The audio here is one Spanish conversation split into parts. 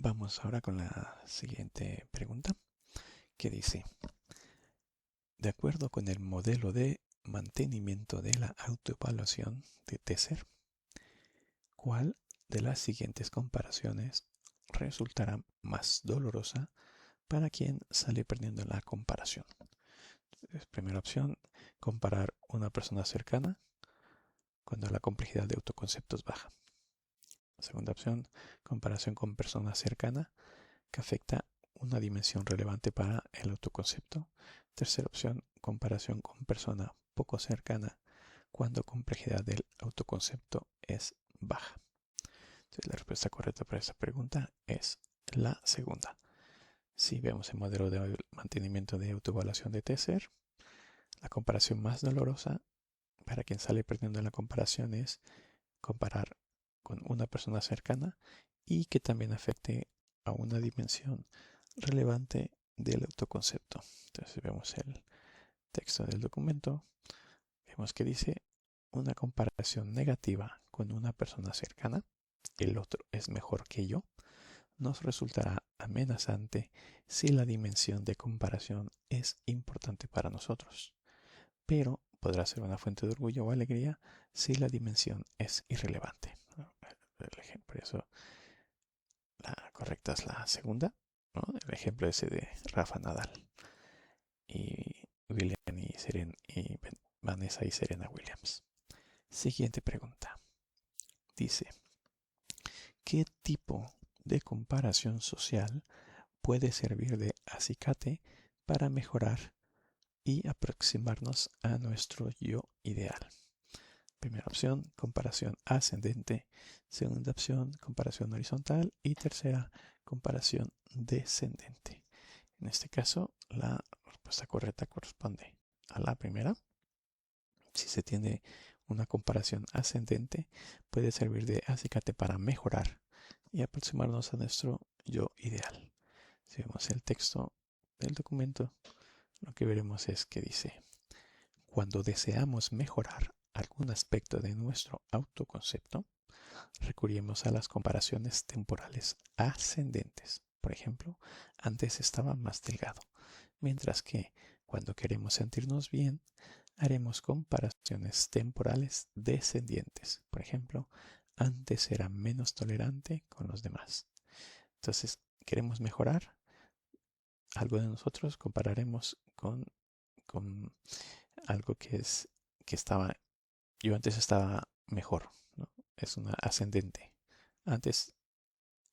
Vamos ahora con la siguiente pregunta que dice, de acuerdo con el modelo de mantenimiento de la autoevaluación de Tesser, ¿cuál de las siguientes comparaciones resultará más dolorosa para quien sale perdiendo en la comparación? Primera opción, comparar una persona cercana cuando la complejidad de autoconcepto es baja. Segunda opción, comparación con persona cercana que afecta una dimensión relevante para el autoconcepto. Tercera opción, comparación con persona poco cercana cuando complejidad del autoconcepto es baja. Entonces, la respuesta correcta para esta pregunta es la segunda. Si vemos el modelo de mantenimiento de autoevaluación de Tesser, la comparación más dolorosa para quien sale perdiendo en la comparación es comparar con una persona cercana y que también afecte a una dimensión relevante del autoconcepto. Entonces vemos el texto del documento, vemos que dice una comparación negativa con una persona cercana, el otro es mejor que yo, nos resultará amenazante si la dimensión de comparación es importante para nosotros, pero podrá ser una fuente de orgullo o alegría si la dimensión es irrelevante. El ejemplo, por eso la correcta es la segunda, ¿no? El ejemplo ese de Rafa Nadal y William y Vanessa y Serena Williams. Siguiente pregunta. Dice, ¿qué tipo de comparación social puede servir de acicate para mejorar y aproximarnos a nuestro yo ideal? Primera opción, comparación ascendente. Segunda opción, comparación horizontal. Y tercera, comparación descendente. En este caso, la respuesta correcta corresponde a la primera. Si se tiene una comparación ascendente, puede servir de acicate para mejorar y aproximarnos a nuestro yo ideal. Si vemos el texto del documento, lo que veremos es que dice, cuando deseamos mejorar algún aspecto de nuestro autoconcepto, recurrimos a las comparaciones temporales ascendentes. Por ejemplo, antes estaba más delgado, mientras que cuando queremos sentirnos bien, haremos comparaciones temporales descendientes. Por ejemplo, antes era menos tolerante con los demás. Entonces, queremos mejorar algo de nosotros, compararemos con algo que estaba, yo antes estaba mejor, ¿no? Es una ascendente. Antes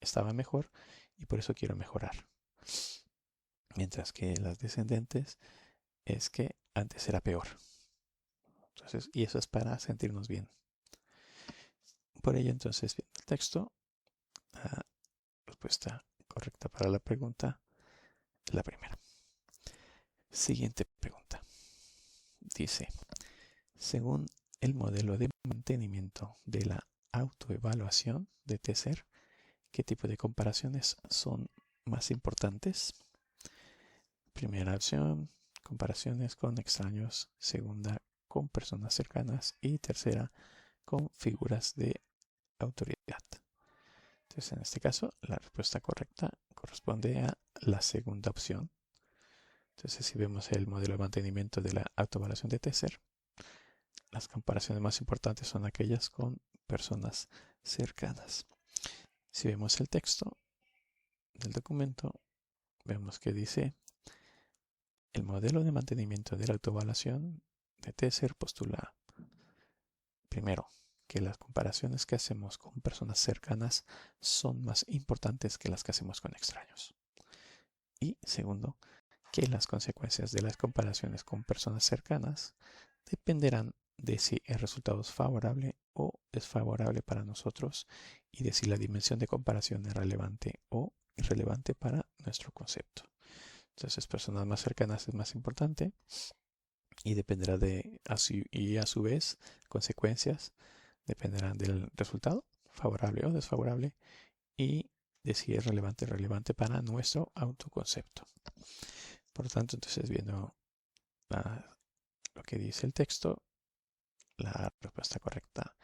estaba mejor y por eso quiero mejorar. Mientras que las descendentes es que antes era peor. Entonces, y eso es para sentirnos bien. Por ello, entonces, viendo el texto, la respuesta correcta para la pregunta es la primera. Siguiente pregunta. Dice, según el modelo de mantenimiento de la autoevaluación de Tesser, ¿qué tipo de comparaciones son más importantes? Primera opción, comparaciones con extraños. Segunda, con personas cercanas. Y tercera, con figuras de autoridad. Entonces, en este caso, la respuesta correcta corresponde a la segunda opción. Entonces, si vemos el modelo de mantenimiento de la autoevaluación de Tesser, las comparaciones más importantes son aquellas con personas cercanas. Si vemos el texto del documento, vemos que dice, el modelo de mantenimiento de la autoevaluación de Tesser postula, primero, que las comparaciones que hacemos con personas cercanas son más importantes que las que hacemos con extraños. Y segundo, que las consecuencias de las comparaciones con personas cercanas dependerán de si el resultado es favorable o desfavorable para nosotros y de si la dimensión de comparación es relevante o irrelevante para nuestro concepto. Entonces, personas más cercanas es más importante y dependerá y a su vez, consecuencias dependerán del resultado, favorable o desfavorable, y de si es relevante o irrelevante para nuestro autoconcepto. Por lo tanto, entonces, viendo lo que dice el texto, la respuesta correcta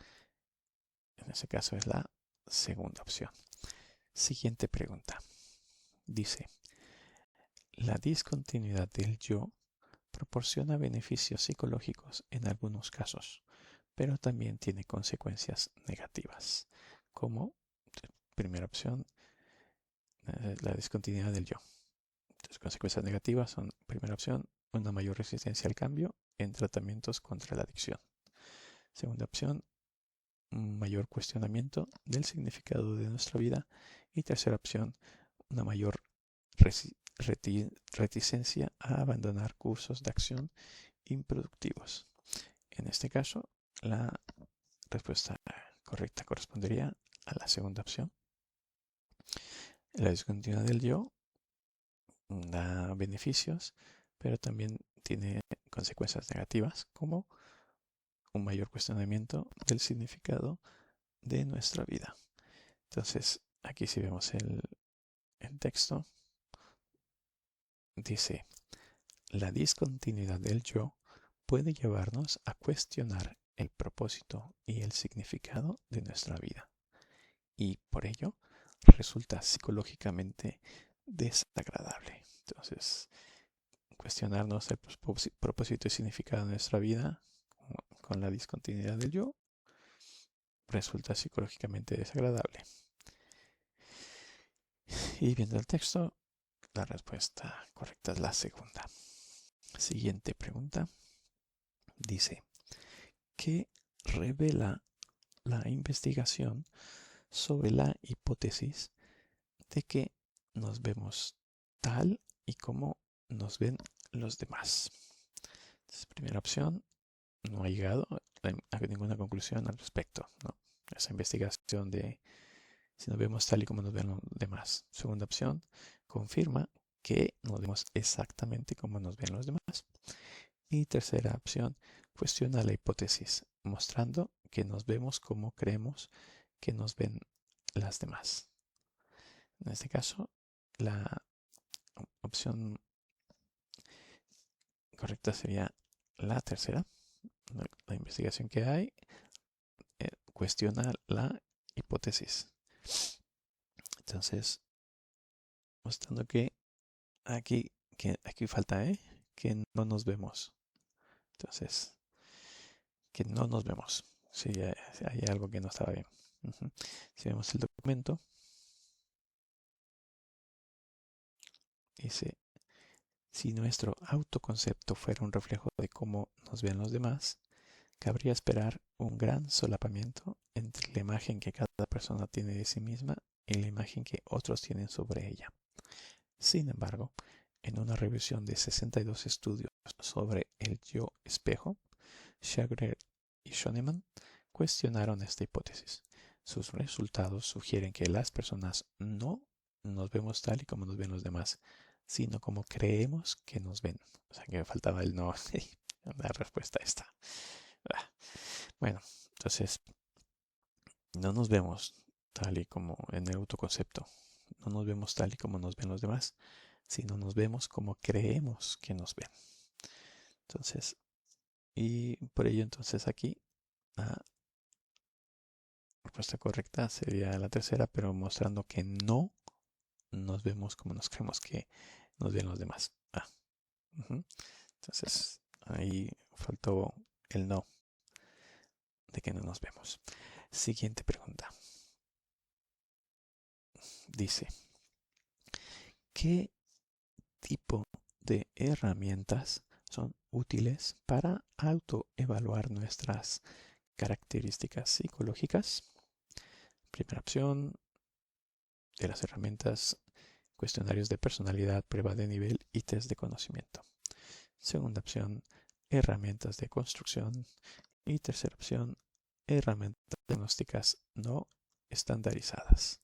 en ese caso es la segunda opción. Siguiente pregunta. Dice, la discontinuidad del yo proporciona beneficios psicológicos en algunos casos, pero también tiene consecuencias negativas, como primera opción, la discontinuidad del yo. Las consecuencias negativas son, primera opción, una mayor resistencia al cambio en tratamientos contra la adicción. Segunda opción, un mayor cuestionamiento del significado de nuestra vida. Y tercera opción, una mayor reticencia a abandonar cursos de acción improductivos. En este caso, la respuesta correcta correspondería a la segunda opción. La discontinuidad del yo da beneficios, pero también tiene consecuencias negativas, como un mayor cuestionamiento del significado de nuestra vida. Entonces, aquí si vemos el texto, dice, la discontinuidad del yo puede llevarnos a cuestionar el propósito y el significado de nuestra vida, y por ello resulta psicológicamente desagradable. Entonces, cuestionarnos el propósito y significado de nuestra vida con la discontinuidad del yo resulta psicológicamente desagradable. Y viendo el texto, la respuesta correcta es la segunda. Siguiente pregunta. Dice, ¿qué revela la investigación sobre la hipótesis de que nos vemos tal y como nos ven los demás? Entonces, primera opción, no ha llegado a ninguna conclusión al respecto, ¿no? Esa investigación de si nos vemos tal y como nos ven los demás. Segunda opción, confirma que nos vemos exactamente como nos ven los demás. Y tercera opción, cuestiona la hipótesis, mostrando que nos vemos como creemos que nos ven las demás. En este caso, la opción correcta sería la tercera. La investigación que hay cuestiona la hipótesis. Entonces, mostrando que aquí falta, que no nos vemos. Entonces, que no nos vemos. Si hay algo que no estaba bien. Si vemos el documento, dice, si nuestro autoconcepto fuera un reflejo de cómo nos ven los demás, cabría esperar un gran solapamiento entre la imagen que cada persona tiene de sí misma y la imagen que otros tienen sobre ella. Sin embargo, en una revisión de 62 estudios sobre el yo espejo, Shagrer y Schoenemann cuestionaron esta hipótesis. Sus resultados sugieren que las personas no nos vemos tal y como nos ven los demás, sino como creemos que nos ven. O sea que me faltaba el no. La respuesta está. Bueno, entonces no nos vemos tal y como en el autoconcepto. No nos vemos tal y como nos ven los demás, sino nos vemos como creemos que nos ven. Entonces, y por ello entonces aquí la respuesta correcta sería la tercera, pero mostrando que no nos vemos como nos creemos que nos ven los demás. Entonces, ahí faltó el no, de que no nos vemos. Siguiente pregunta. Dice, ¿qué tipo de herramientas son útiles para autoevaluar nuestras características psicológicas? Primera opción de las herramientas, cuestionarios de personalidad, prueba de nivel y test de conocimiento. Segunda opción, herramientas de construcción. Y tercera opción, herramientas diagnósticas no estandarizadas.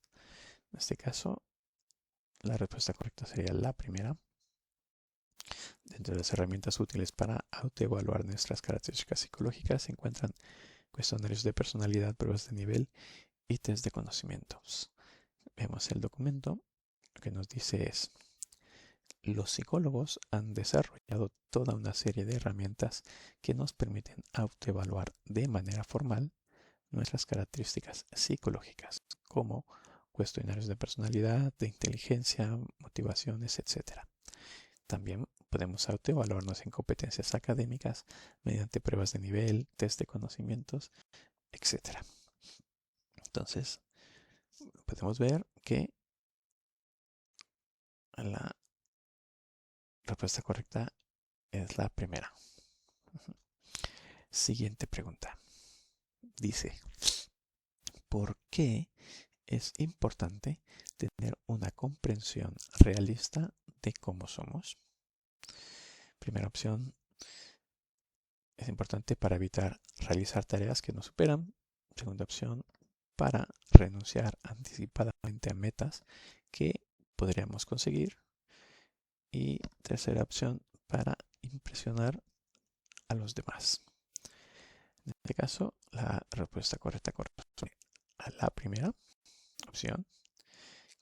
En este caso, la respuesta correcta sería la primera. Dentro de las herramientas útiles para autoevaluar nuestras características psicológicas se encuentran cuestionarios de personalidad, pruebas de nivel y test de conocimientos. Vemos el documento. Lo que nos dice es, los psicólogos han desarrollado toda una serie de herramientas que nos permiten autoevaluar de manera formal nuestras características psicológicas, como cuestionarios de personalidad, de inteligencia, motivaciones, etc. También podemos autoevaluarnos en competencias académicas mediante pruebas de nivel, test de conocimientos, etc. Entonces, podemos ver que la respuesta correcta es la primera. Siguiente pregunta. Dice, ¿por qué es importante tener una comprensión realista de cómo somos? Primera opción, es importante para evitar realizar tareas que nos superan. Segunda opción, para renunciar anticipadamente a metas que podríamos conseguir. Y tercera opción, para impresionar a los demás. En este caso, la respuesta correcta corresponde a la primera opción.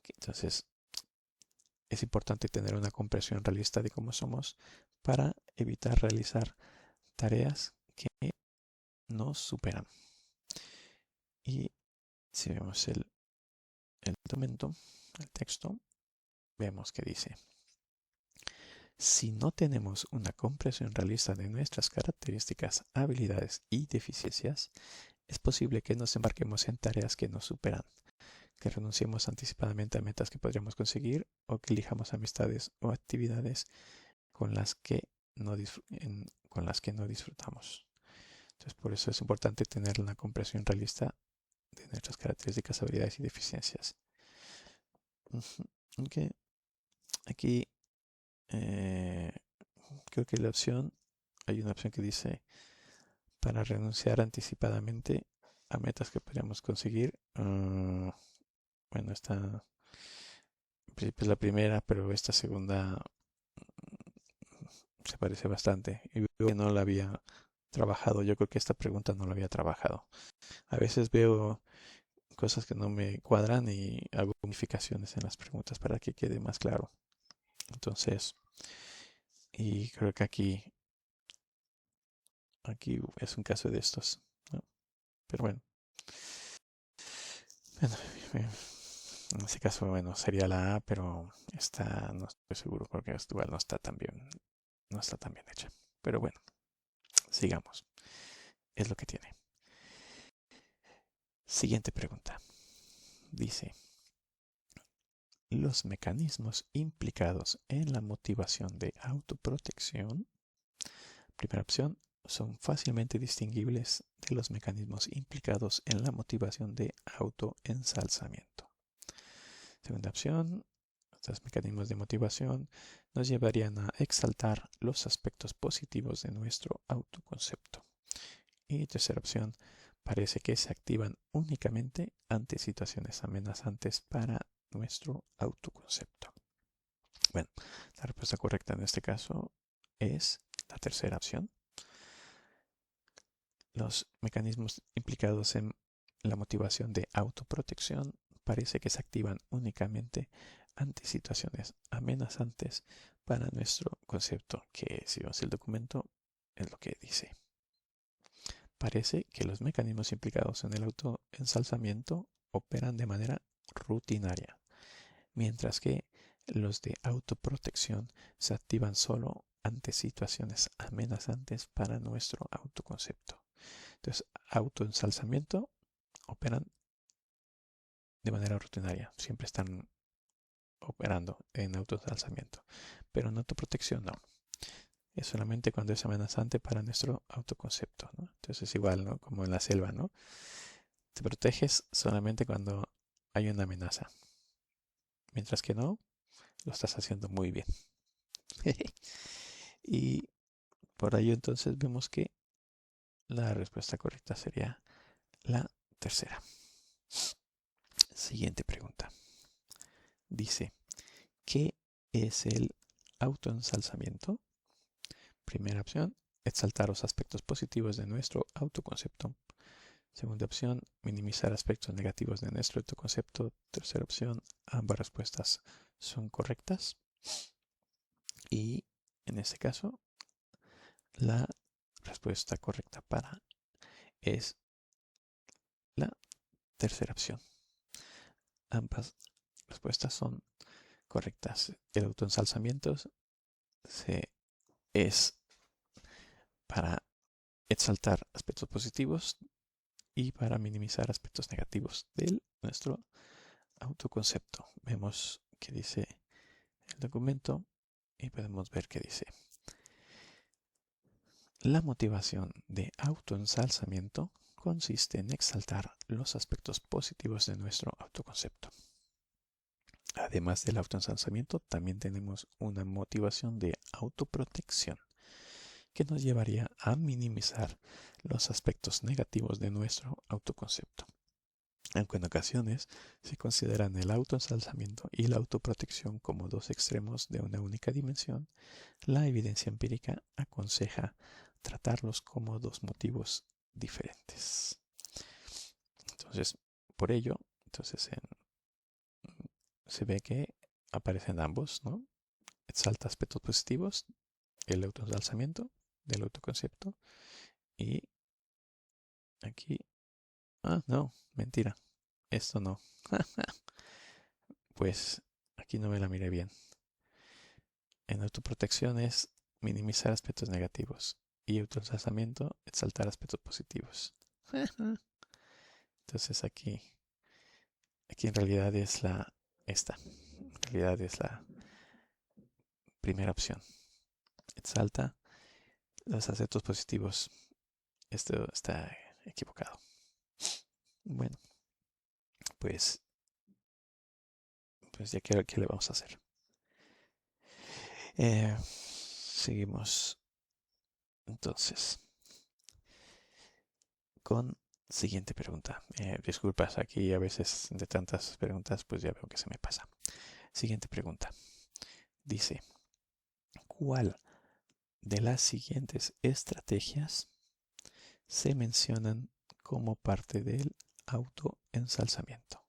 Entonces, es importante tener una comprensión realista de cómo somos para evitar realizar tareas que nos superan. Y si vemos el documento, el texto, vemos que dice, si no tenemos una comprensión realista de nuestras características, habilidades y deficiencias, es posible que nos embarquemos en tareas que nos superan, que renunciemos anticipadamente a metas que podríamos conseguir o que elijamos amistades o actividades con las que no disfrutamos. Entonces, por eso es importante tener una comprensión realista de nuestras características, habilidades y deficiencias. Okay. Aquí creo que hay una opción que dice para renunciar anticipadamente a metas que podríamos conseguir. Bueno, esta en principio es la primera, pero esta segunda se parece bastante. Y veo que no la había trabajado. Yo creo que esta pregunta no la había trabajado. A veces veo cosas que no me cuadran y hago modificaciones en las preguntas para que quede más claro. Entonces, y creo que aquí es un caso de estos, ¿no? Pero bueno, en ese caso, bueno, sería la A, pero esta no estoy seguro porque igual no está tan bien, no está tan bien hecha. Pero bueno, sigamos. Es lo que tiene. Siguiente pregunta. Dice, los mecanismos implicados en la motivación de autoprotección, primera opción, son fácilmente distinguibles de los mecanismos implicados en la motivación de autoensalzamiento. Segunda opción, estos mecanismos de motivación nos llevarían a exaltar los aspectos positivos de nuestro autoconcepto. Y tercera opción, parece que se activan únicamente ante situaciones amenazantes para nuestro autoconcepto. Bueno, la respuesta correcta en este caso es la tercera opción. Los mecanismos implicados en la motivación de autoprotección parece que se activan únicamente ante situaciones amenazantes para nuestro concepto, que si vemos el documento es lo que dice. Parece que los mecanismos implicados en el autoensalzamiento operan de manera rutinaria, mientras que los de autoprotección se activan solo ante situaciones amenazantes para nuestro autoconcepto. Entonces, autoensalzamiento operan de manera rutinaria, siempre están operando en autoensalzamiento, pero en autoprotección no. Es solamente cuando es amenazante para nuestro autoconcepto, ¿no? Entonces es igual, ¿no? Como en la selva, ¿no? Te proteges solamente cuando hay una amenaza, mientras que no, lo estás haciendo muy bien. Y por ello entonces vemos que la respuesta correcta sería la tercera. Siguiente pregunta. Dice, ¿qué es el autoensalzamiento? Primera opción, exaltar los aspectos positivos de nuestro autoconcepto. Segunda opción, minimizar aspectos negativos de nuestro autoconcepto. Tercera opción, ambas respuestas son correctas. Y en este caso, la respuesta correcta para es la tercera opción. Ambas respuestas son correctas. El autoensalzamiento es para exaltar aspectos positivos y para minimizar aspectos negativos de nuestro autoconcepto. Vemos qué dice el documento y podemos ver qué dice. La motivación de autoensalzamiento consiste en exaltar los aspectos positivos de nuestro autoconcepto. Además del autoensalzamiento, también tenemos una motivación de autoprotección que nos llevaría a minimizar los aspectos negativos de nuestro autoconcepto. Aunque en ocasiones se consideran el autoensalzamiento y la autoprotección como dos extremos de una única dimensión, la evidencia empírica aconseja tratarlos como dos motivos diferentes. Entonces, por ello, se ve que aparecen ambos, ¿no? Exalta aspectos positivos, el autoensalzamiento del autoconcepto, y aquí, no, mentira, esto no. Pues aquí no me la miré bien. En autoprotección es minimizar aspectos negativos y autoensalzamiento, exaltar aspectos positivos. Entonces aquí en realidad es esta. En realidad es la primera opción. Exalta los aspectos positivos. Esto está equivocado. Bueno, pues ya que ¿qué le vamos a hacer? Seguimos entonces con siguiente pregunta. Disculpas, aquí a veces de tantas preguntas pues ya veo que se me pasa. Siguiente pregunta. Dice, ¿cuál de las siguientes estrategias se mencionan como parte del autoensalzamiento?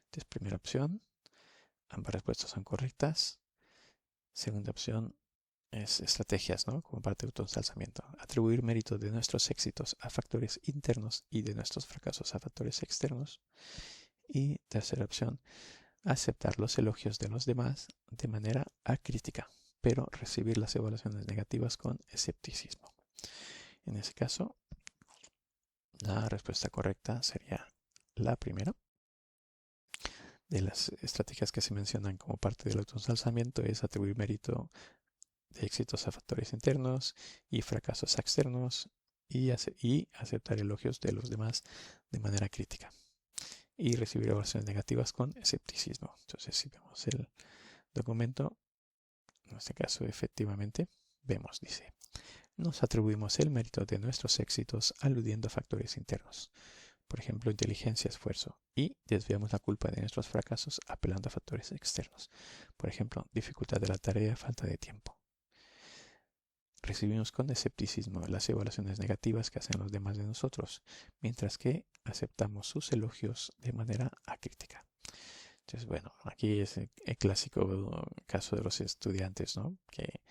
Entonces, primera opción, ambas respuestas son correctas. Segunda opción es estrategias, ¿no? Como parte del autoensalzamiento. Atribuir mérito de nuestros éxitos a factores internos y de nuestros fracasos a factores externos. Y tercera opción, aceptar los elogios de los demás de manera acrítica, pero recibir las evaluaciones negativas con escepticismo. En ese caso, la respuesta correcta sería la primera. De las estrategias que se mencionan como parte del autoensalzamiento es atribuir mérito de éxitos a factores internos y fracasos externos y aceptar elogios de los demás de manera crítica y recibir evaluaciones negativas con escepticismo. Entonces, si vemos el documento, en este caso efectivamente vemos, dice, nos atribuimos el mérito de nuestros éxitos aludiendo a factores internos, por ejemplo, inteligencia, esfuerzo, y desviamos la culpa de nuestros fracasos apelando a factores externos, por ejemplo, dificultad de la tarea, falta de tiempo. Recibimos con escepticismo las evaluaciones negativas que hacen los demás de nosotros, mientras que aceptamos sus elogios de manera acrítica. Entonces, bueno, aquí es el clásico caso de los estudiantes, ¿no? Que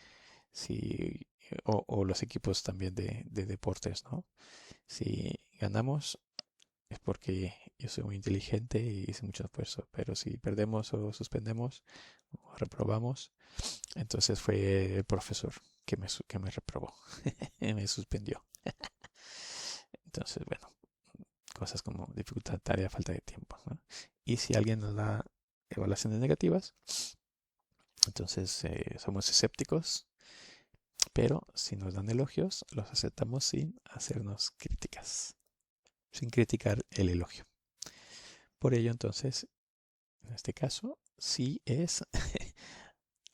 si, o los equipos también de deportes, ¿no? Si ganamos es porque yo soy muy inteligente y hice mucho esfuerzo, pero si perdemos o suspendemos o reprobamos, entonces fue el profesor que me reprobó, me suspendió. Entonces, bueno, cosas como dificultad, tarea, falta de tiempo, ¿no? Y si alguien nos da evaluaciones negativas, entonces somos escépticos, pero si nos dan elogios, los aceptamos sin hacernos críticas, sin criticar el elogio. Por ello, entonces, en este caso, sí es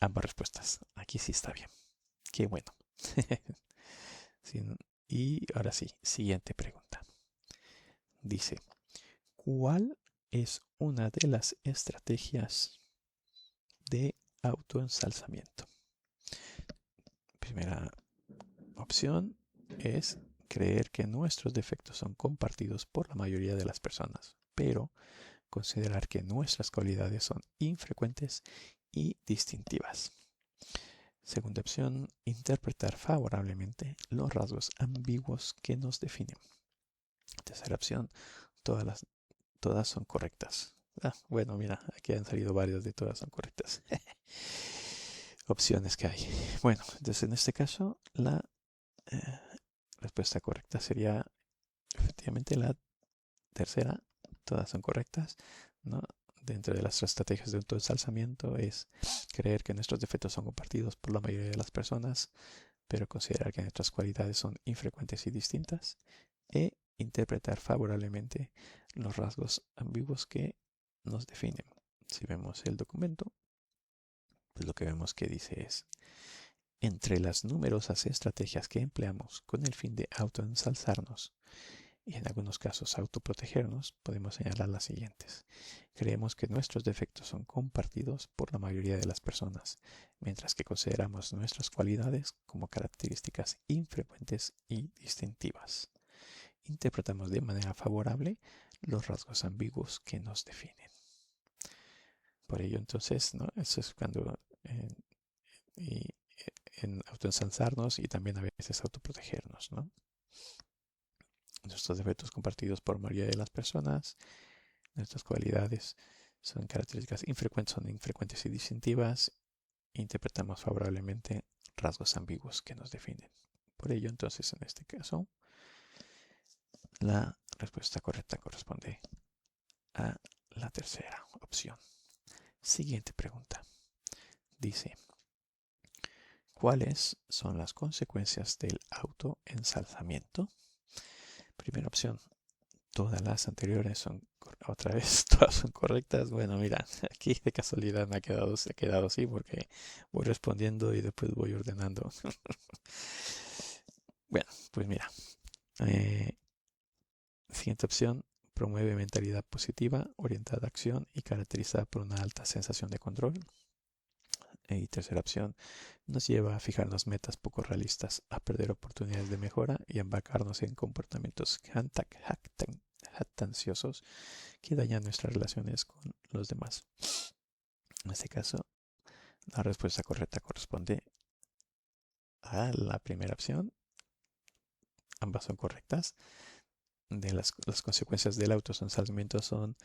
ambas respuestas. Aquí sí está bien. Qué bueno. Y ahora sí, siguiente pregunta. Dice, ¿cuál es una de las estrategias de autoensalzamiento? Primera opción es creer que nuestros defectos son compartidos por la mayoría de las personas, pero considerar que nuestras cualidades son infrecuentes y distintivas. Segunda opción, interpretar favorablemente los rasgos ambiguos que nos definen. Tercera opción, todas son correctas. Bueno, mira, aquí han salido varias, de todas son correctas. Opciones que hay. Bueno, entonces en este caso la eh, respuesta correcta sería efectivamente la tercera. Todas son correctas, ¿no? Dentro de las estrategias de autoensalzamiento es creer que nuestros defectos son compartidos por la mayoría de las personas, pero considerar que nuestras cualidades son infrecuentes y distintas, e interpretar favorablemente los rasgos ambiguos que nos definen. Si vemos el documento, pues lo que vemos que dice es: entre las numerosas estrategias que empleamos con el fin de autoensalzarnos y en algunos casos autoprotegernos, podemos señalar las siguientes. Creemos que nuestros defectos son compartidos por la mayoría de las personas, mientras que consideramos nuestras cualidades como características infrecuentes y distintivas. Interpretamos de manera favorable los rasgos ambiguos que nos definen. Por ello, entonces, ¿no? Eso es cuando y, en autoensalzarnos y también a veces autoprotegernos, ¿no? Nuestros defectos compartidos por la mayoría de las personas, nuestras cualidades son características infrecuentes, son infrecuentes y distintivas. Interpretamos favorablemente rasgos ambiguos que nos definen. Por ello, entonces, en este caso, la respuesta correcta corresponde a la tercera opción. Siguiente pregunta. Dice: ¿cuáles son las consecuencias del autoensalzamiento? Primera opción: todas las anteriores son, otra vez, todas son correctas. Bueno, mira, aquí de casualidad se ha quedado así porque voy respondiendo y después voy ordenando. Bueno, pues mira, eh, siguiente opción: promueve mentalidad positiva, orientada a acción y caracterizada por una alta sensación de control. Y tercera opción: nos lleva a fijarnos metas poco realistas, a perder oportunidades de mejora y a embarcarnos en comportamientos jactanciosos que dañan nuestras relaciones con los demás. En este caso, la respuesta correcta corresponde a la primera opción. Ambas son correctas. Las consecuencias del autoensalzamiento son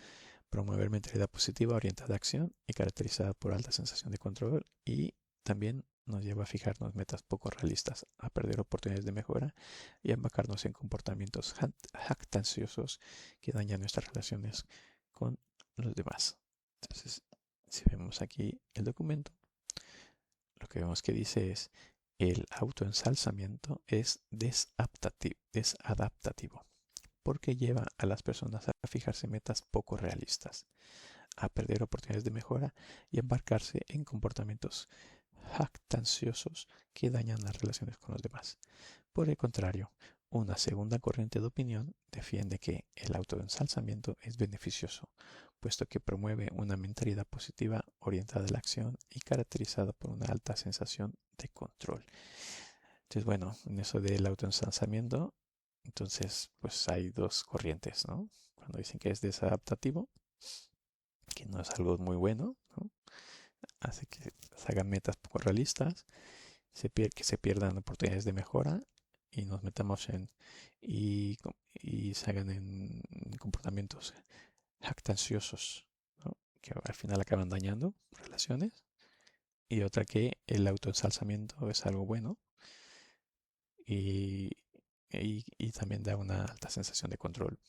promover mentalidad positiva, orientada a acción y caracterizada por alta sensación de control, y también nos lleva a fijarnos metas poco realistas, a perder oportunidades de mejora y a embarcarnos en comportamientos jactanciosos que dañan nuestras relaciones con los demás. Entonces, si vemos aquí el documento, lo que vemos que dice es: el autoensalzamiento es desadaptativo porque lleva a las personas a fijarse metas poco realistas, a perder oportunidades de mejora y a embarcarse en comportamientos jactanciosos que dañan las relaciones con los demás. Por el contrario, una segunda corriente de opinión defiende que el autoensalzamiento es beneficioso, puesto que promueve una mentalidad positiva orientada a la acción y caracterizada por una alta sensación de control. Entonces, bueno, en eso del autoensalzamiento, entonces, pues hay dos corrientes, ¿no? Cuando dicen que es desadaptativo, que no es algo muy bueno, ¿no? Hace que se hagan metas poco realistas, que se pierdan oportunidades de mejora y nos metamos y se hagan en comportamientos jactanciosos, ¿no? Que al final acaban dañando relaciones. Y otra, que el autoensalzamiento es algo bueno y, y también da una alta sensación de control.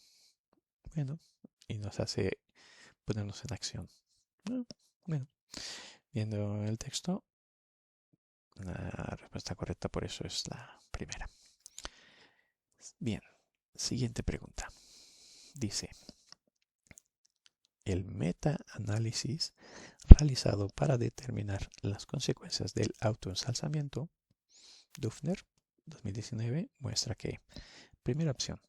Bueno, y nos hace ponernos en acción. Bueno, viendo el texto, la respuesta correcta por eso es la primera. Bien, siguiente pregunta. Dice: el meta-análisis realizado para determinar las consecuencias del autoensalzamiento, Dufner 2019, muestra que, primera opción,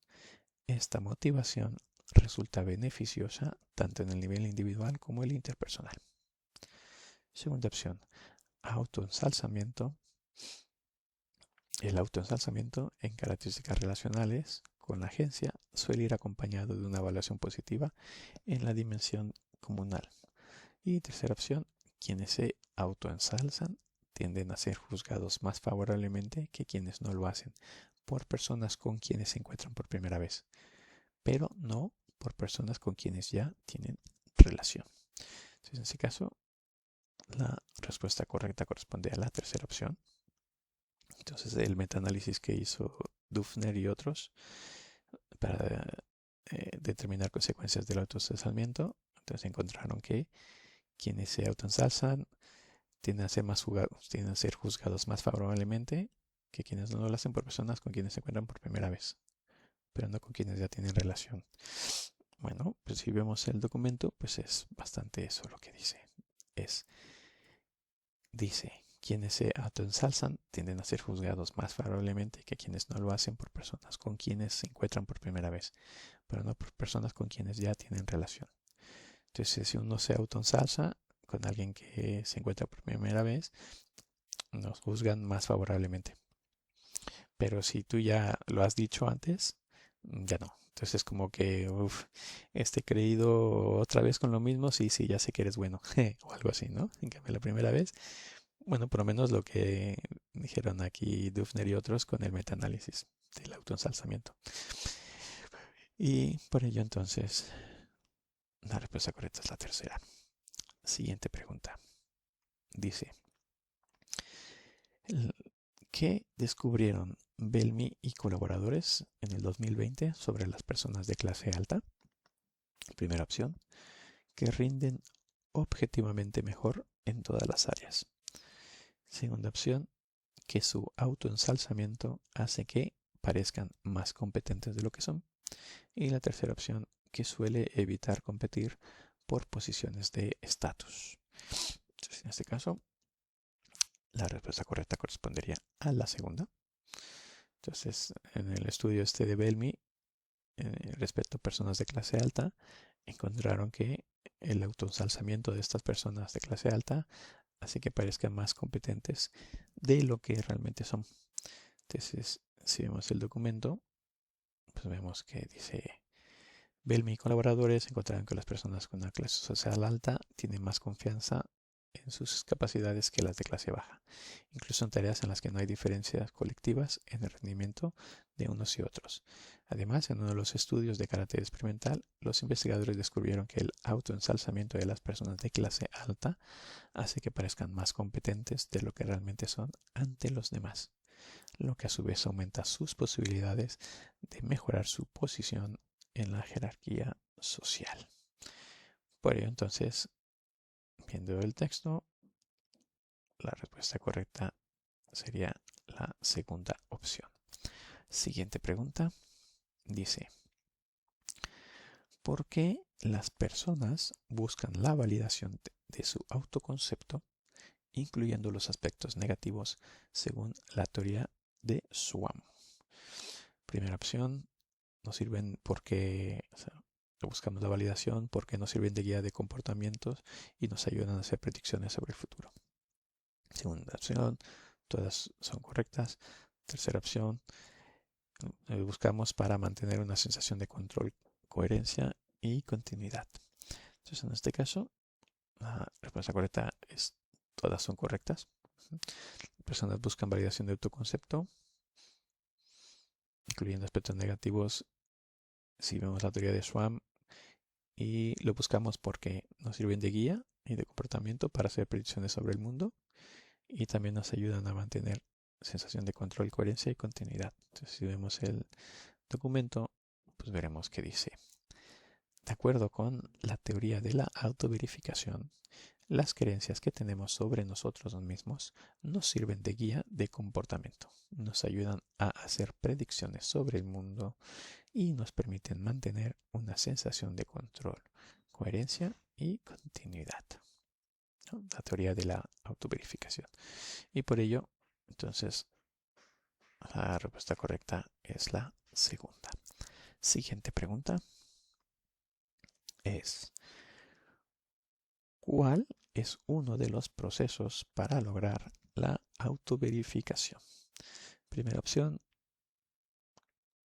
esta motivación resulta beneficiosa tanto en el nivel individual como el interpersonal. Segunda opción, autoensalzamiento. El autoensalzamiento en características relacionales con la agencia suele ir acompañado de una evaluación positiva en la dimensión comunal. Y tercera opción, quienes se autoensalzan tienden a ser juzgados más favorablemente que quienes no lo hacen por personas con quienes se encuentran por primera vez, pero no por personas con quienes ya tienen relación. Entonces, en ese caso, la respuesta correcta corresponde a la tercera opción. Entonces, el metaanálisis que hizo Dufner y otros para determinar consecuencias del autoensalzamiento, entonces encontraron que quienes se autoensalzan tienden a ser tienden a ser juzgados más favorablemente que quienes no lo hacen por personas con quienes se encuentran por primera vez, pero no con quienes ya tienen relación. Bueno, pues si vemos el documento, pues es bastante eso lo que dice. Dice, quienes se autoensalzan tienden a ser juzgados más favorablemente que quienes no lo hacen por personas con quienes se encuentran por primera vez, pero no por personas con quienes ya tienen relación. Entonces, si uno se autoensalza con alguien que se encuentra por primera vez, nos juzgan más favorablemente. Pero si tú ya lo has dicho antes, ya no. Entonces es como que, creído otra vez con lo mismo, sí, sí, ya sé que eres bueno, o algo así, ¿no? En cambio, la primera vez, bueno, por lo menos lo que dijeron aquí Dufner y otros con el metaanálisis del autoensalzamiento. Y por ello, entonces, la respuesta correcta es la tercera. Siguiente pregunta. Dice, ¿qué descubrieron Bellamy y colaboradores en el 2020 sobre las personas de clase alta? Primera opción, que rinden objetivamente mejor en todas las áreas. Segunda opción, que su autoensalzamiento hace que parezcan más competentes de lo que son. Y la tercera opción, que suele evitar competir por posiciones de estatus. Entonces, en este caso, la respuesta correcta correspondería a la segunda. Entonces, en el estudio este de Bellamy, respecto a personas de clase alta, encontraron que el autoensalzamiento de estas personas de clase alta hace que parezcan más competentes de lo que realmente son. Entonces, si vemos el documento, pues vemos que dice, Bellamy y colaboradores encontraron que las personas con una clase social alta tienen más confianza en sus capacidades que las de clase baja, incluso en tareas en las que no hay diferencias colectivas en el rendimiento de unos y otros. Además, en uno de los estudios de carácter experimental, los investigadores descubrieron que el autoensalzamiento de las personas de clase alta hace que parezcan más competentes de lo que realmente son ante los demás, lo que a su vez aumenta sus posibilidades de mejorar su posición en la jerarquía social. Por ello, entonces, viendo el texto, la respuesta correcta sería la segunda opción. Siguiente pregunta. Dice, ¿por qué las personas buscan la validación de su autoconcepto, incluyendo los aspectos negativos, según la teoría de Schwamm? Primera opción, nos sirven porque buscamos la validación, porque nos sirven de guía de comportamientos y nos ayudan a hacer predicciones sobre el futuro. Segunda opción, todas son correctas. Tercera opción, buscamos para mantener una sensación de control, coherencia y continuidad. Entonces, en este caso, la respuesta correcta es todas son correctas. Las personas buscan validación de autoconcepto, incluyendo aspectos negativos. Si vemos la teoría de Schwamm, y lo buscamos porque nos sirven de guía y de comportamiento para hacer predicciones sobre el mundo y también nos ayudan a mantener sensación de control, coherencia y continuidad. Entonces, si vemos el documento, pues veremos que dice, de acuerdo con la teoría de la autoverificación, las creencias que tenemos sobre nosotros mismos nos sirven de guía de comportamiento, nos ayudan a hacer predicciones sobre el mundo y nos permiten mantener una sensación de control, coherencia y continuidad, ¿no? La teoría de la autoverificación. Y por ello, entonces, la respuesta correcta es la segunda. Siguiente pregunta es, ¿cuál es uno de los procesos para lograr la autoverificación? Primera opción,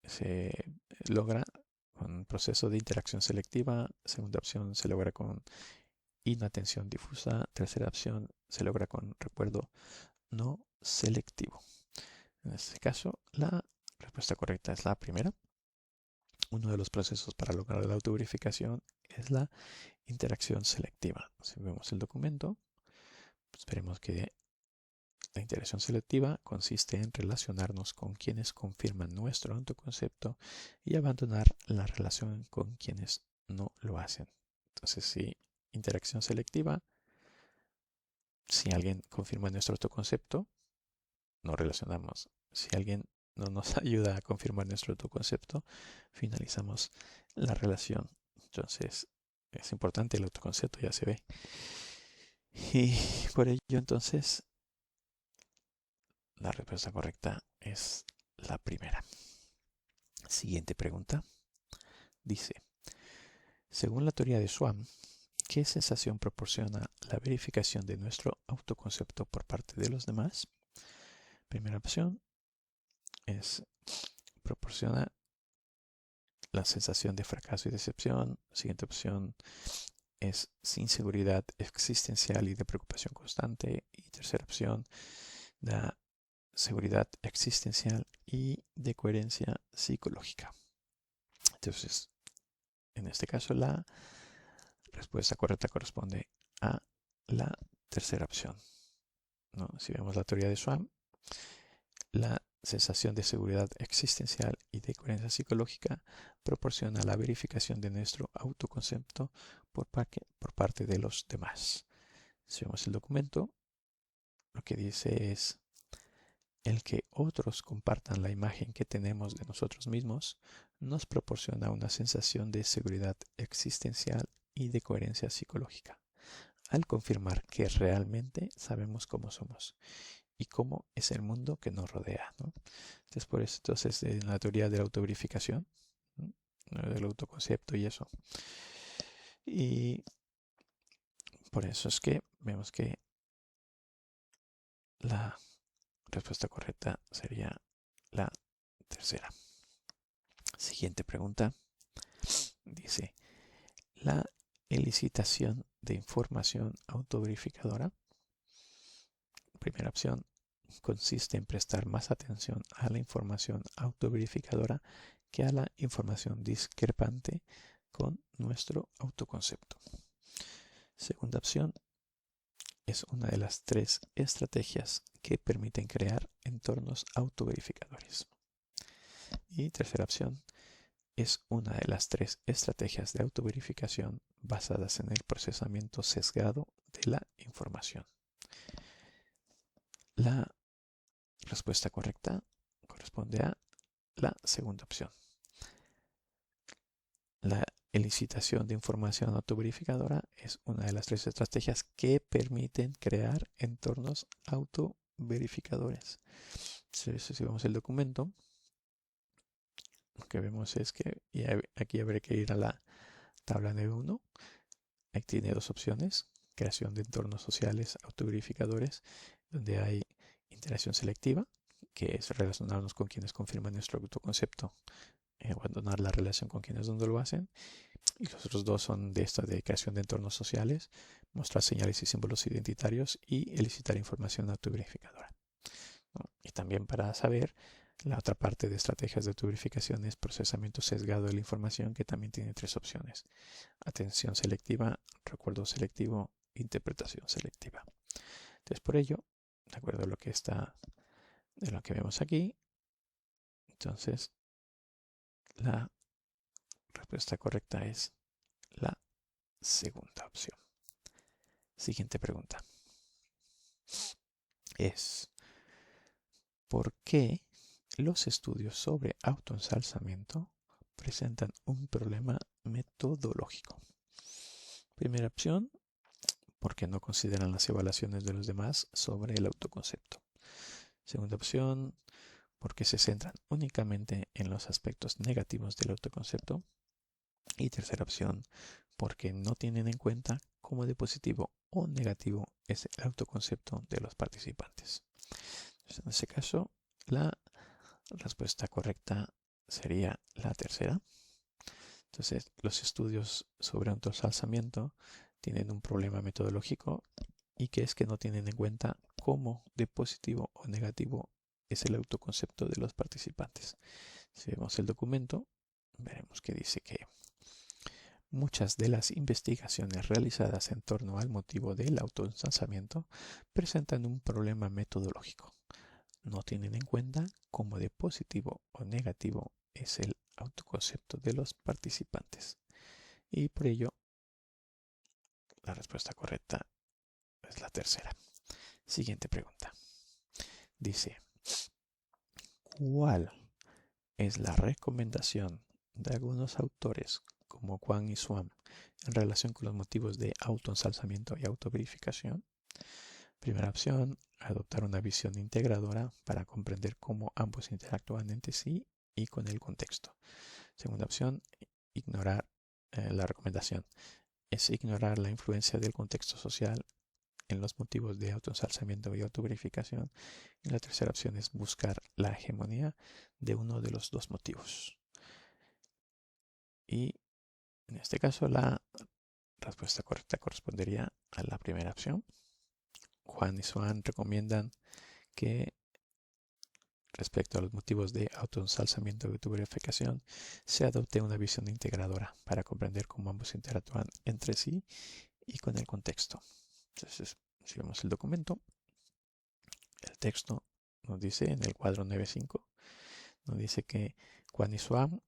se logra con un proceso de interacción selectiva. Segunda opción, se logra con inatención difusa. Tercera opción, se logra con recuerdo no selectivo. En este caso, la respuesta correcta es la primera. Uno de los procesos para lograr la autoverificación es la interacción selectiva. Si vemos el documento, pues veremos que la interacción selectiva consiste en relacionarnos con quienes confirman nuestro autoconcepto y abandonar la relación con quienes no lo hacen. Entonces, si interacción selectiva, si alguien confirma nuestro autoconcepto, nos relacionamos. Si alguien no nos ayuda a confirmar nuestro autoconcepto, finalizamos la relación. Entonces, es importante el autoconcepto, ya se ve. Y por ello, entonces, la respuesta correcta es la primera. Siguiente pregunta. Dice, según la teoría de Schwamm, ¿qué sensación proporciona la verificación de nuestro autoconcepto por parte de los demás? Primera opción es proporciona la sensación de fracaso y decepción. Siguiente opción es sin seguridad existencial y de preocupación constante. Y tercera opción, da seguridad existencial y de coherencia psicológica. Entonces, en este caso, la respuesta correcta corresponde a la tercera opción, ¿no? Si vemos la teoría de Schwamm, la sensación de seguridad existencial y de coherencia psicológica proporciona la verificación de nuestro autoconcepto por parte de los demás. Si vemos el documento, lo que dice es: el que otros compartan la imagen que tenemos de nosotros mismos nos proporciona una sensación de seguridad existencial y de coherencia psicológica, al confirmar que realmente sabemos cómo somos y cómo es el mundo que nos rodea, ¿no? Entonces, por eso, entonces, en la teoría de la autoverificación, ¿no?, del autoconcepto y eso. Y por eso es que vemos que la respuesta correcta sería la tercera. Siguiente pregunta. Dice, la elicitación de información autoverificadora. Primera opción, consiste en prestar más atención a la información autoverificadora que a la información discrepante con nuestro autoconcepto. Segunda opción, es una de las 3 estrategias que permiten crear entornos autoverificadores. Y tercera opción, es una de las 3 estrategias de autoverificación basadas en el procesamiento sesgado de la información. La respuesta correcta corresponde a la segunda opción. La elicitación de información autoverificadora es una de las 3 estrategias que permiten crear entornos autoverificadores. Si vemos el documento, lo que vemos es que, y aquí habrá que ir a la tabla de 1. Aquí tiene 2 opciones: creación de entornos sociales autoverificadores, donde hay interacción selectiva, que es relacionarnos con quienes confirman nuestro autoconcepto, abandonar la relación con quienes no lo hacen. Y los otros 2 son de esta de creación de entornos sociales, mostrar señales y símbolos identitarios y elicitar información autoverificadora, ¿no? Y también, para saber, la otra parte de estrategias de autoverificación es procesamiento sesgado de la información, que también tiene 3 opciones: atención selectiva, recuerdo selectivo, interpretación selectiva. Entonces, por ello, de acuerdo a lo que vemos aquí, entonces la respuesta correcta es la segunda opción. Siguiente pregunta es: ¿por qué los estudios sobre autoensalzamiento presentan un problema metodológico? Primera opción, porque no consideran las evaluaciones de los demás sobre el autoconcepto. Segunda opción, porque se centran únicamente en los aspectos negativos del autoconcepto. Y tercera opción, porque no tienen en cuenta cómo de positivo o negativo es el autoconcepto de los participantes. Entonces, en ese caso, la respuesta correcta sería la tercera. Entonces, los estudios sobre autoensalzamiento tienen un problema metodológico, y que es que no tienen en cuenta cómo de positivo o negativo es el autoconcepto de los participantes. Si vemos el documento, veremos que dice que muchas de las investigaciones realizadas en torno al motivo del autoensalzamiento presentan un problema metodológico. No tienen en cuenta cómo de positivo o negativo es el autoconcepto de los participantes. Y por ello, la respuesta correcta es la tercera. Siguiente pregunta. Dice, ¿cuál es la recomendación de algunos autores como Kwon y Swan en relación con los motivos de autoensalzamiento y autoverificación? Primera opción, adoptar una visión integradora para comprender cómo ambos interactúan entre sí y con el contexto. Segunda opción, ignorar la recomendación. Es ignorar la influencia del contexto social en los motivos de autoensalzamiento y autoverificación. Y la tercera opción es buscar la hegemonía de uno de los dos motivos. Y en este caso la respuesta correcta correspondería a la primera opción. Juan y Swan recomiendan que respecto a los motivos de autoensalzamiento y autoverificación se adopte una visión integradora para comprender cómo ambos interactúan entre sí y con el contexto. Entonces, si vemos el documento, el texto nos dice en el cuadro 9.5, nos dice que Juan y Swan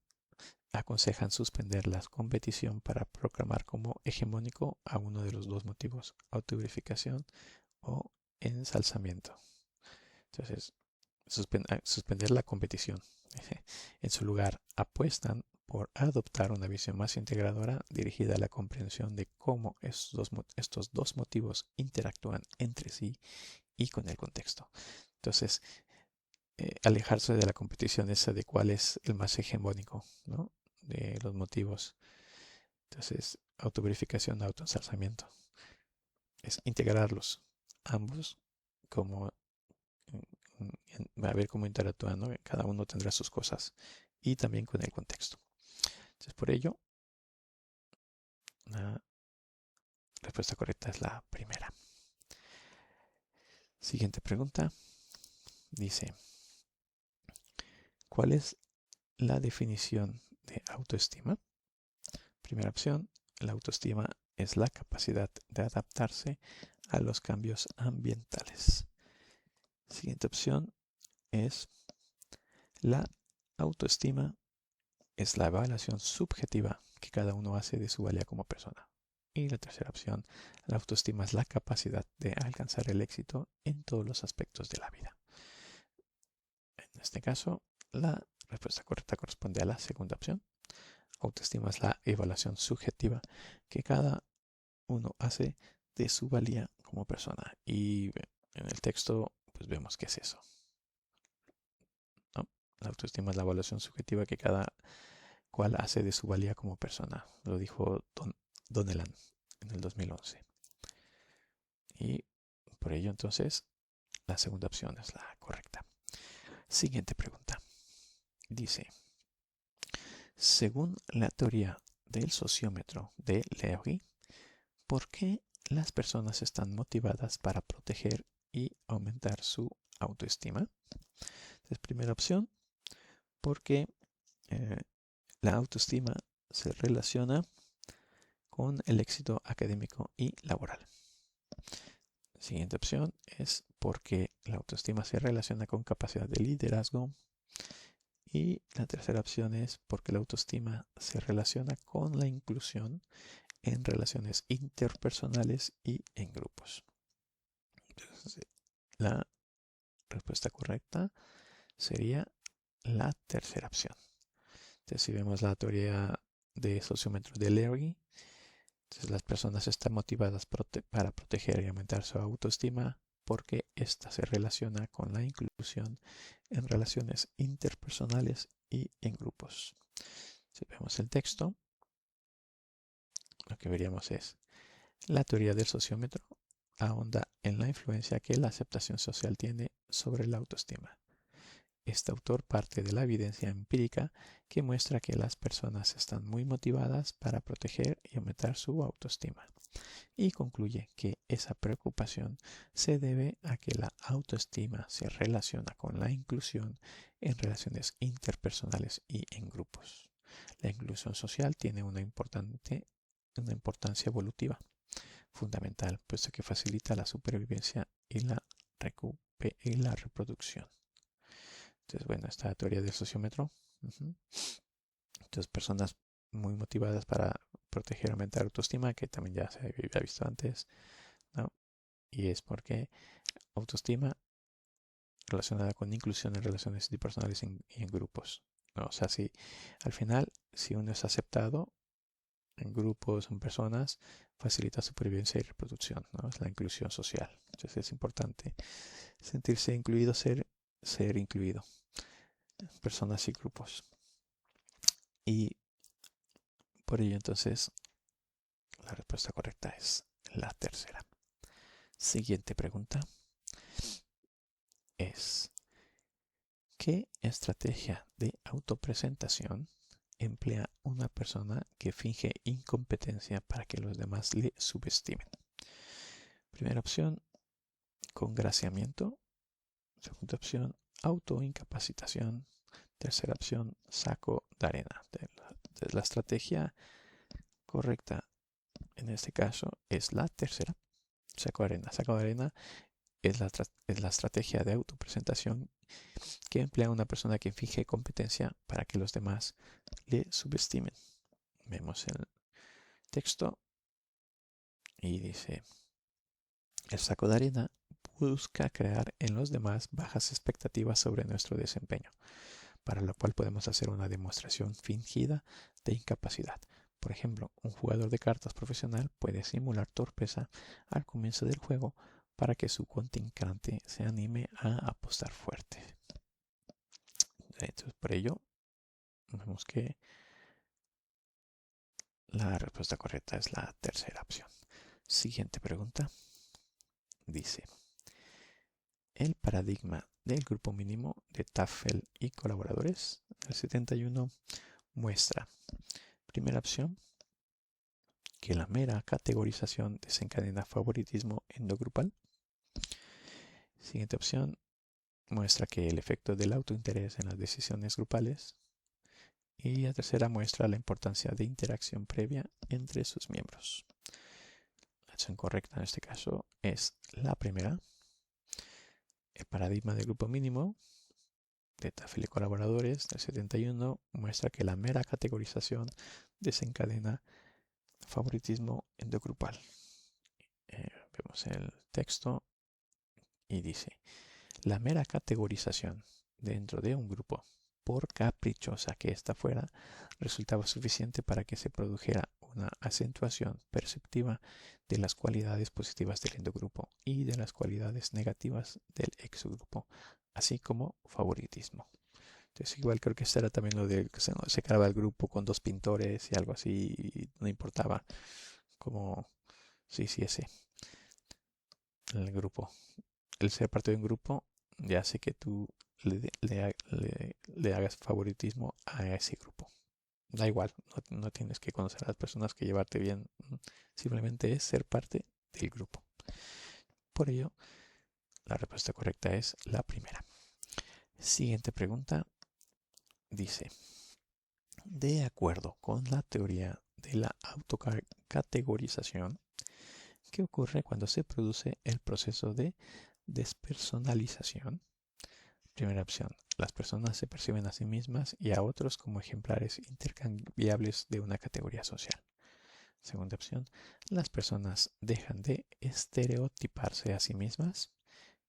aconsejan suspender la competición para proclamar como hegemónico a uno de los dos motivos, autoverificación o ensalzamiento. Entonces, suspender la competición. En su lugar, apuestan por adoptar una visión más integradora dirigida a la comprensión de cómo estos dos motivos interactúan entre sí y con el contexto. Entonces, alejarse de la competición esa de cuál es el más hegemónico, ¿no? De los motivos. Entonces, autoverificación, autoensalzamiento. Es integrarlos ambos como a ver cómo interactúan, ¿no? Cada uno tendrá sus cosas y también con el contexto. Entonces, por ello, la respuesta correcta es la primera. Siguiente pregunta. Dice, ¿cuál es la definición de autoestima? Primera opción, la autoestima es la capacidad de adaptarse a los cambios ambientales. Siguiente opción es la autoestima es la evaluación subjetiva que cada uno hace de su valía como persona. Y la tercera opción, la autoestima es la capacidad de alcanzar el éxito en todos los aspectos de la vida. En este caso, la respuesta correcta corresponde a la segunda opción. Autoestima es la evaluación subjetiva que cada uno hace de su valía como persona. Y en el texto, pues vemos qué es eso, ¿no? La autoestima es la evaluación subjetiva que cada cual hace de su valía como persona. Lo dijo Donnellan en el 2011. Y por ello, entonces, la segunda opción es la correcta. Siguiente pregunta. Dice, según la teoría del sociómetro de Lewy, ¿por qué las personas están motivadas para proteger y aumentar su autoestima? Entonces, primera opción, porque la autoestima se relaciona con el éxito académico y laboral. Siguiente opción es porque la autoestima se relaciona con capacidad de liderazgo. Y la tercera opción es porque la autoestima se relaciona con la inclusión en relaciones interpersonales y en grupos. Entonces, la respuesta correcta sería la tercera opción. Entonces, si vemos la teoría de sociómetro de Lewy, entonces las personas están motivadas para proteger y aumentar su autoestima porque ésta se relaciona con la inclusión en relaciones interpersonales y en grupos. Si vemos el texto, lo que veríamos es la teoría del sociómetro ahonda en la influencia que la aceptación social tiene sobre la autoestima. Este autor parte de la evidencia empírica que muestra que las personas están muy motivadas para proteger y aumentar su autoestima, y concluye que esa preocupación se debe a que la autoestima se relaciona con la inclusión en relaciones interpersonales y en grupos. La inclusión social tiene una importancia evolutiva fundamental, puesto que facilita la supervivencia y la reproducción. Entonces, bueno, esta teoría del sociómetro. Entonces, personas muy motivadas para proteger y aumentar autoestima, que también ya se había visto antes, ¿no? Y es porque autoestima relacionada con inclusión en relaciones interpersonales y en grupos, ¿no? O sea, si al final, si uno es aceptado en grupos, en personas, facilita supervivencia y reproducción, ¿no? Es la inclusión social. Entonces es importante sentirse incluido, ser incluido, personas y grupos. Y por ello entonces la respuesta correcta es la tercera. Siguiente pregunta es: ¿qué estrategia de autopresentación emplea una persona que finge incompetencia para que los demás le subestimen? Primera opción, congraciamiento. Segunda opción, autoincapacitación. Tercera opción, saco de arena. La estrategia correcta en este caso es la tercera, saco de arena. Saco de arena es la estrategia de autopresentación que emplea una persona que finge competencia para que los demás le subestimen. Vemos el texto y dice: el saco de arena busca crear en los demás bajas expectativas sobre nuestro desempeño, para lo cual podemos hacer una demostración fingida de incapacidad. Por ejemplo, un jugador de cartas profesional puede simular torpeza al comienzo del juego para que su contrincante se anime a apostar fuerte. Entonces, por ello, vemos que la respuesta correcta es la tercera opción. Siguiente pregunta. Dice: el paradigma del grupo mínimo de Tafel y colaboradores, el 71, muestra, primera opción, que la mera categorización desencadena favoritismo endogrupal. Siguiente opción, muestra que el efecto del autointerés en las decisiones grupales. Y la tercera muestra la importancia de interacción previa entre sus miembros. La opción correcta en este caso es la primera. El paradigma del grupo mínimo de Tafel y colaboradores del 71 muestra que la mera categorización desencadena favoritismo endogrupal. Vemos el texto y dice: la mera categorización dentro de un grupo, por caprichosa que ésta fuera, resultaba suficiente para que se produjera una acentuación perceptiva de las cualidades positivas del endogrupo y de las cualidades negativas del exogrupo, así como favoritismo. Entonces, igual creo que esto era también lo de que se creaba el grupo con dos pintores y algo así, y no importaba como sí, ese, el grupo. El ser parte de un grupo ya hace que tú le hagas favoritismo a ese grupo. Da igual, no tienes que conocer a las personas, que llevarte bien, simplemente es ser parte del grupo. Por ello, la respuesta correcta es la primera. Siguiente pregunta dice: de acuerdo con la teoría de la autocategorización, ¿qué ocurre cuando se produce el proceso de despersonalización? Primera opción, las personas se perciben a sí mismas y a otros como ejemplares intercambiables de una categoría social. Segunda opción, las personas dejan de estereotiparse a sí mismas.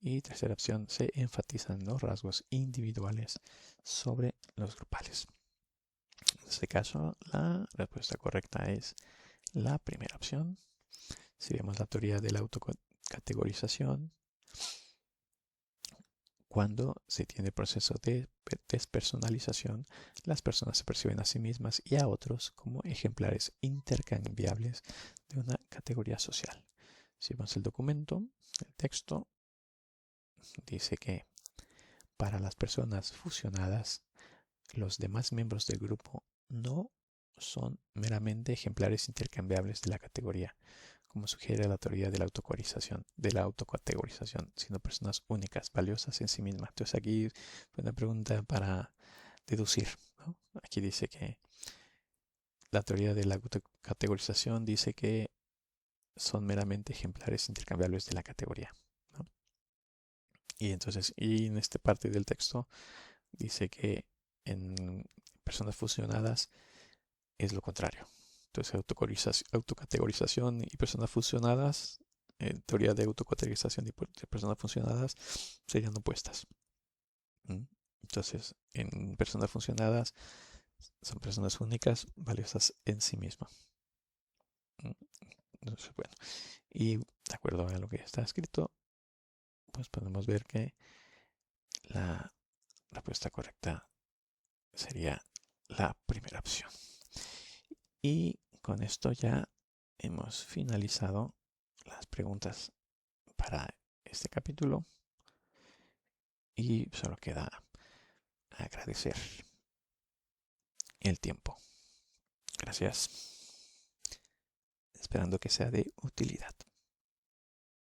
Y tercera opción, se enfatizan los rasgos individuales sobre los grupales. En este caso, la respuesta correcta es la primera opción. Si vemos la teoría de la autocategorización, cuando se tiene el proceso de despersonalización, las personas se perciben a sí mismas y a otros como ejemplares intercambiables de una categoría social. Si vemos el documento, el texto dice que para las personas fusionadas, los demás miembros del grupo no son meramente ejemplares intercambiables de la categoría, como sugiere la teoría de la autocategorización, sino personas únicas, valiosas en sí mismas. Entonces aquí fue una pregunta para deducir, ¿no? Aquí dice que la teoría de la autocategorización dice que son meramente ejemplares intercambiables de la categoría, ¿no? Y entonces, y en esta parte del texto dice que en personas fusionadas es lo contrario. Entonces, autocategorización y personas fusionadas, teoría de autocategorización y de personas fusionadas serían opuestas. Entonces, en personas funcionadas son personas únicas, valiosas en sí mismas. Entonces, bueno, y de acuerdo a lo que está escrito, pues podemos ver que la respuesta correcta sería la primera opción. Y con esto ya hemos finalizado las preguntas para este capítulo y solo queda agradecer el tiempo. Gracias. Esperando que sea de utilidad.